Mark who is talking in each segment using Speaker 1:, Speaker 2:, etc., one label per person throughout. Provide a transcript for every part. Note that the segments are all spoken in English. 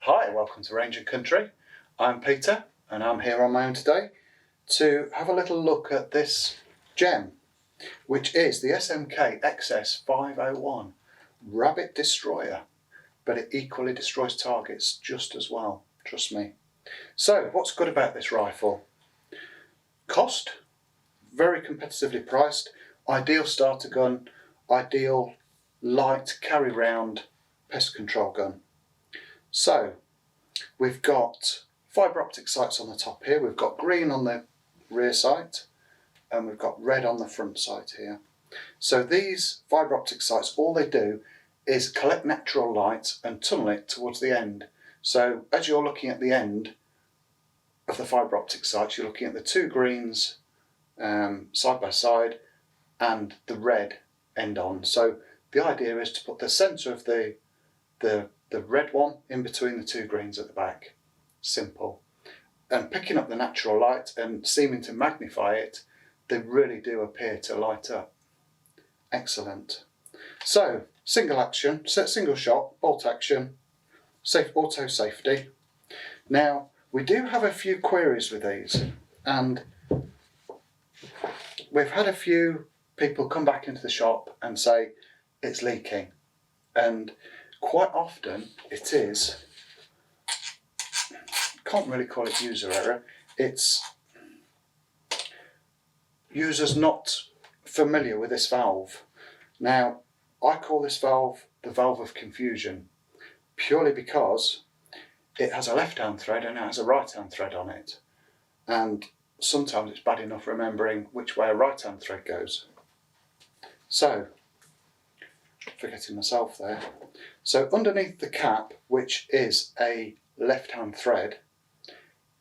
Speaker 1: Hi, welcome to Range and Country. I'm Peter and I'm here on my own today to have a little look at this gem, which is the SMK XS501 Rabbit Destroyer, but it equally destroys targets just as well, trust me. So what's good about this rifle? Cost, very competitively priced, ideal starter gun, ideal light carry round pest control gun. So we've got fibre optic sights on the top here, we've got green on the rear sight and we've got red on the front sight here. So these fibre optic sights, all they do is collect natural light and tunnel it towards the end. So as you're looking at the end of the fibre optic sights, you're looking at the two greens side by side and the red end on. So the idea is to put the centre of the red one in between the two greens at the back. Simple. And picking up the natural light and seeming to magnify it, they really do appear to light up. Excellent. So single action, single shot, bolt action, auto safety. Now we do have a few queries with these, and we've had a few people come back into the shop and say it's leaking, and quite often it is, can't really call it user error, it's users not familiar with this valve. Now I call this valve the valve of confusion, purely because it has a left hand thread and it has a right hand thread on it, and sometimes it's bad enough remembering which way a right hand thread goes. So, forgetting myself there. So underneath the cap, which is a left hand thread,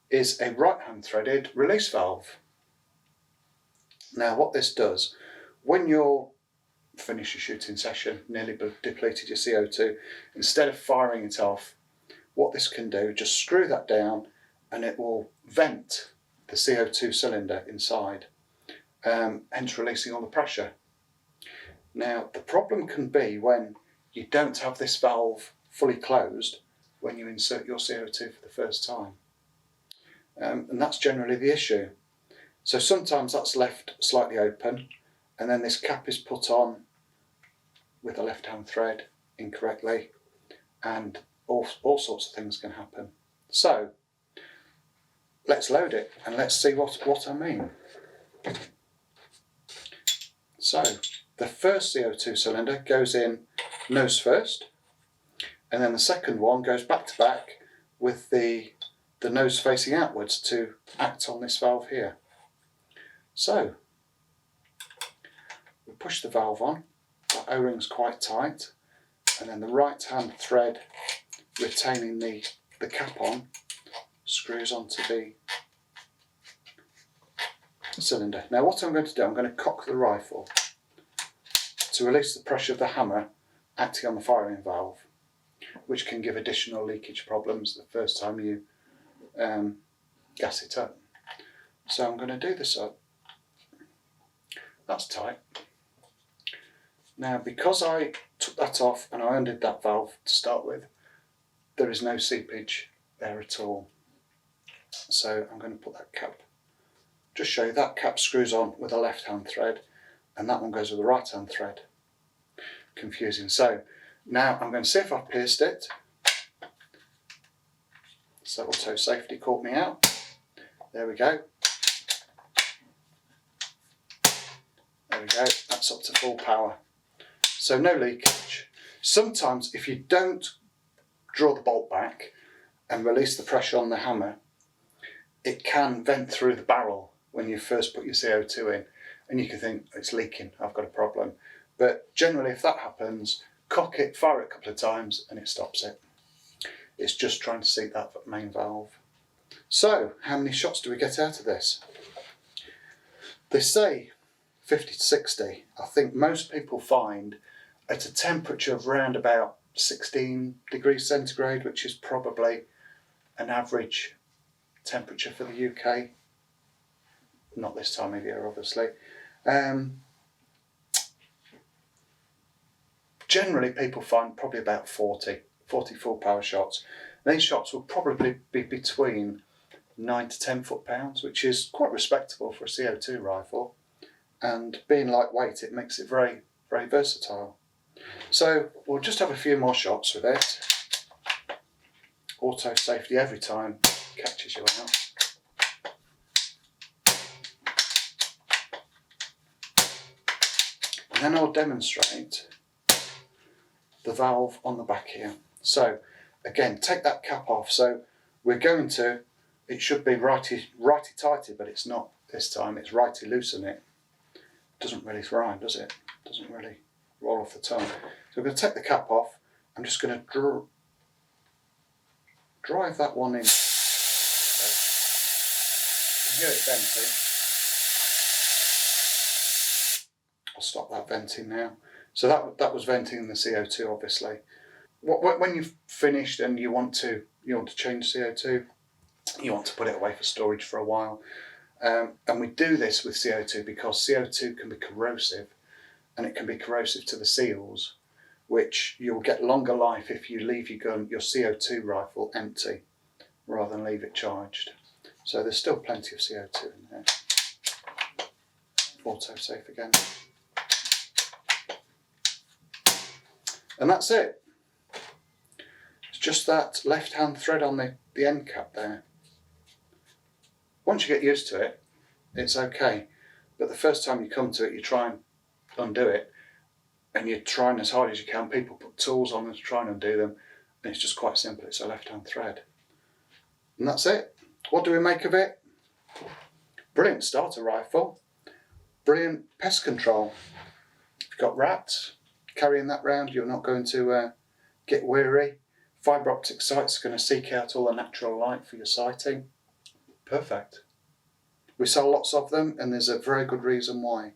Speaker 1: is a right hand threaded release valve. Now what this does, when you're finished your shooting session, nearly depleted your CO2, instead of firing it off, what this can do, just screw that down and it will vent the CO2 cylinder inside, hence releasing all the pressure. Now the problem can be when you don't have this valve fully closed when you insert your CO2 for the first time, and that's generally the issue. So sometimes that's left slightly open and then this cap is put on with a left hand thread incorrectly, and all sorts of things can happen. So let's load it and let's see what I mean. So the first CO2 cylinder goes in nose first, and then the second one goes back to back with the nose facing outwards to act on this valve here. So we push the valve on, that O-ring's quite tight, and then the right hand thread retaining the cap on screws onto the cylinder. Now what I'm going to do, I'm going to cock the rifle to release the pressure of the hammer acting on the firing valve, which can give additional leakage problems the first time you gas it up. So I'm going to do this up. That's tight. Now because I took that off and I undid that valve to start with, there is no seepage there at all. So I'm going to put that cap, just show you that cap screws on with a left hand thread and that one goes with the right hand thread. Confusing. So now I'm going to see if I've pierced it. So auto safety caught me out. There we go. There we go, that's up to full power. So no leakage. Sometimes if you don't draw the bolt back and release the pressure on the hammer, it can vent through the barrel when you first put your CO2 in, and you can think it's leaking, I've got a problem. But generally if that happens, cock it, fire it a couple of times and it stops it. It's just trying to seat that main valve. So how many shots do we get out of this? They say 50 to 60. I think most people find at a temperature of around about 16 degrees centigrade, which is probably an average temperature for the UK. Not this time of year, obviously. Generally people find probably about 40 full power shots, These shots will probably be between 9 to 10 foot-pounds, which is quite respectable for a CO2 rifle. And being lightweight, it makes it very, very versatile. So we'll just have a few more shots with it. Auto safety every time catches you out. And then I'll demonstrate the valve on the back here. So again, take that cap off. So we're going to, it should be righty-tighty, but it's not this time, it's righty-loosen it. Doesn't really rhyme, does it? Doesn't really roll off the tongue. So we're going to take the cap off. I'm just going to drive that one in. Okay. You can hear it venting. I'll stop that venting now. So that was venting in the CO2, obviously. When you've finished and you want to change CO2, you want to put it away for storage for a while. And we do this with CO2 because CO2 can be corrosive, and it can be corrosive to the seals, which you'll get longer life if you leave your CO2 rifle empty rather than leave it charged. So there's still plenty of CO2 in there. Auto safe again. And that's it. It's just that left-hand thread on the end cap there. Once you get used to it, it's okay. But the first time you come to it, you try and undo it, and you're trying as hard as you can. People put tools on them to try and undo them, and it's just quite simple. It's a left-hand thread. And that's it. What do we make of it? Brilliant starter rifle. Brilliant pest control. If you've got rats, carrying that round, you're not going to get weary. Fibre optic sights are going to seek out all the natural light for your sighting. Perfect. We sell lots of them, and there's a very good reason why.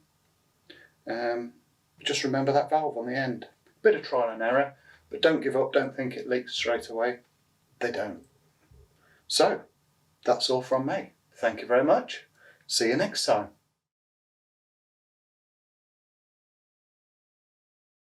Speaker 1: Just remember that valve on the end. Bit of trial and error, but don't give up. Don't think it leaks straight away. They don't. So, that's all from me. Thank you very much. See you next time.